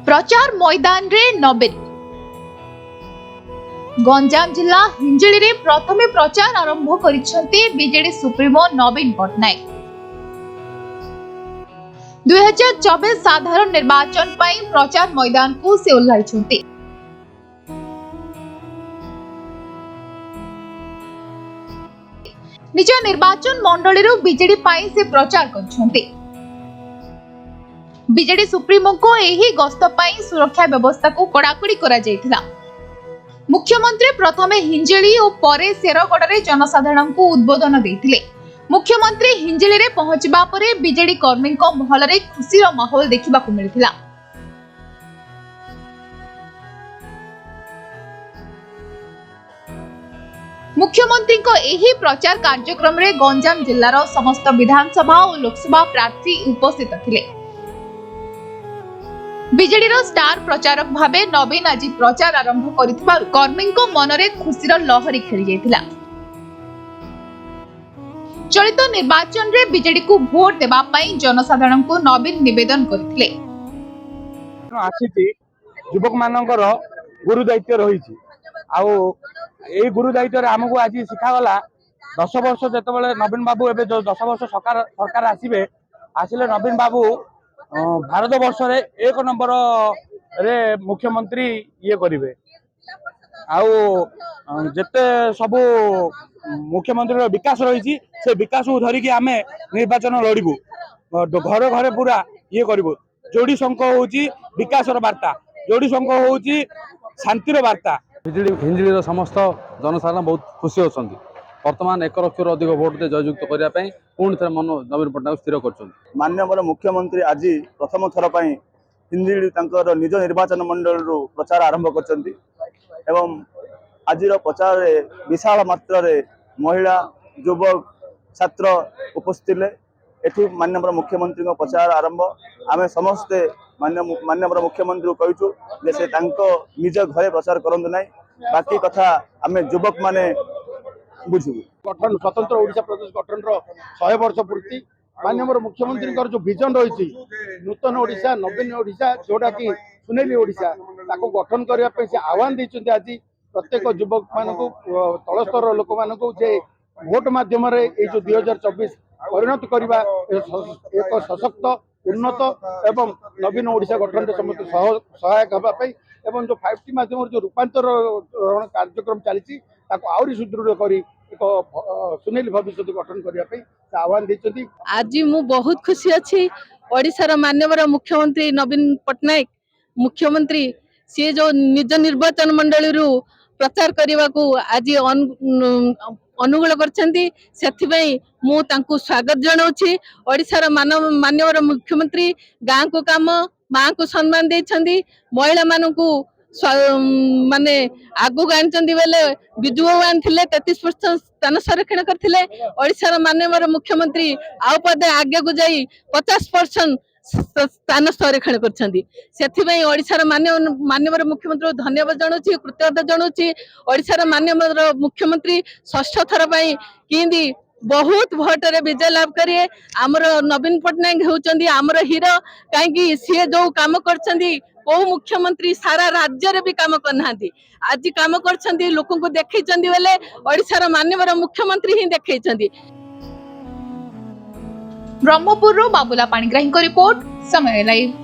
प्रचार मैदान रे नवीन गंजाम जिला हिंजिली रे प्रथमे प्रचार आरंभ करिसेंती बीजेडी सुप्रीमो नवीन पटनायक। 2024 साधारण निर्वाचन पई प्रचार मैदान को से ओह्लाइछंती। निज निर्वाचन मंडली रो बीजेडी पई से प्रचार करछंती। बीजेडी सुप्रीमो को एही गस्त पई सुरक्षा व्यवस्था को कड़ाकड़ी करा जायथिला। मुख्यमंत्री प्रथमे हिंजिली और परे शेरगड़ रे जनसाधारण को उद्बोधन देथिले। मुख्यमंत्री हिंजिली रे पहुंचबा परे बीजेडी कर्मी को महल रे खुशी रो माहौल देखिबा को मिलिथिला। मुख्यमंत्री को एही प्रचार कार्यक्रम रे गंजाम जिल्लार समस्त विधानसभा और लोकसभा प्रार्थी उपस्थित थिले। बीजेडी रो स्टार प्रचारक भाबे नवीन आज प्रचार आरंभ करिथिबारु कर्मी को मनरे खुशीर लहरी खेली जायतिला। चलित निर्वाचन रे बीजेडी को भोट देबा पई जनसाधारण को नवीन निवेदन करथिले। आसीची युवक मानकर गुरु दायित्व रहिछि आउ ए गुरु दायित्व रे हमकु आज शिखा गला 10 वर्ष जेतेबेले नवीन बाबू एबे 10 वर्ष सरकार आसीबे आसिले नवीन बाबू भारत वर्ष रे 1 नंबर रे मुख्यमंत्री ये करिवे आउ जेते सब मुख्यमंत्री विकास रही से विकास को धरिकी आमे निर्वाचन लड़बू घरे घरे पूरा ये करू जोड़ी शंख होची विकास वार्ता जोड़ी शंख होची शांतिर वार्ता। हिंजिली समस्त जनसाधारण बहुत खुशी होती वर्तमान 1 लाख अधिक भोट दे जययुक्त करने पुणी थे मन नवीन पट्टनायक स्थिर कर माननीय मुख्यमंत्री आज प्रथम थर पर हिंजिली निज निर्वाचन मंडल प्रचार आरंभ कर आज प्रचार विशाल मात्रा महिला युवक छात्र उपस्थित एठी माननीय मुख्यमंत्री प्रचार आरंभ आमे समस्ते माननीय मुख्यमंत्री कहूँ जे से निज घरे प्रचार करंतु नहीं बाकी कथा आमे युवक माने बुझू। गठन स्वतंत्र ओडिशा प्रदेश गठन 100 वर्ष पूर्ति माननीय मुख्यमंत्री जो विजन रही नूतन ओडिशा नवीन ओडिशा जोटा कि सुनेली ओडिशा ताको गठन करने से आह्वान देते आज प्रत्येक युवक मान तल स्तर लोक मान भोट माध्यम जो 2024 परिणत करवा एक सशक्त उन्नत एवं नवीन ओडिशा गठन में समस्त सहायक होगापी एवं जो 5T माध्यम जो रूपांतर कार्यक्रम चली आहरी सुदृढ़ कर एक सुनेली भविष्य गठन करने आह्वान देते। आज मु बहुत खुशी अच्छी ओडिशार माननीय मुख्यमंत्री नवीन पट्टनायक मुख्यमंत्री सी जो निज निर्वाचन मंडली प्रचार करने को आज अनुकूल कर स्वागत जनाऊँ। ओडिशार माननीय मुख्यमंत्री गाँ को काम माँ को सम्मान देछंदी महिला मान को माने आगु आनी बेले विजु भगवान थे 33% स्थान संरक्षण करते ओडिशार माननीय मुख्यमंत्री आउ पदे आगे को जाई 50% स्थान संरक्षण कर ओडिशार माननीय मुख्यमंत्री धन्यवाद जनाऊँ कृतज्ञता जनाऊँ। ओडिशार माननीय मुख्यमंत्री षष्ठ थर कि बहुत भोट रे विजय लाभ करिए आमर नवीन पट्टनायक होउचंदी आमर हीरो कहीं सी जो काम करछंदी को मुख्यमंत्री सारा राज्य रे भी काम करना आज काम करछंदी लोक को देखैचंदी बेले ओडिशार माननीय मुख्यमंत्री ही देखैचंदी। ब्रह्मपुर रो बाबुला पाणिग्राही को रिपोर्ट समय लाइव।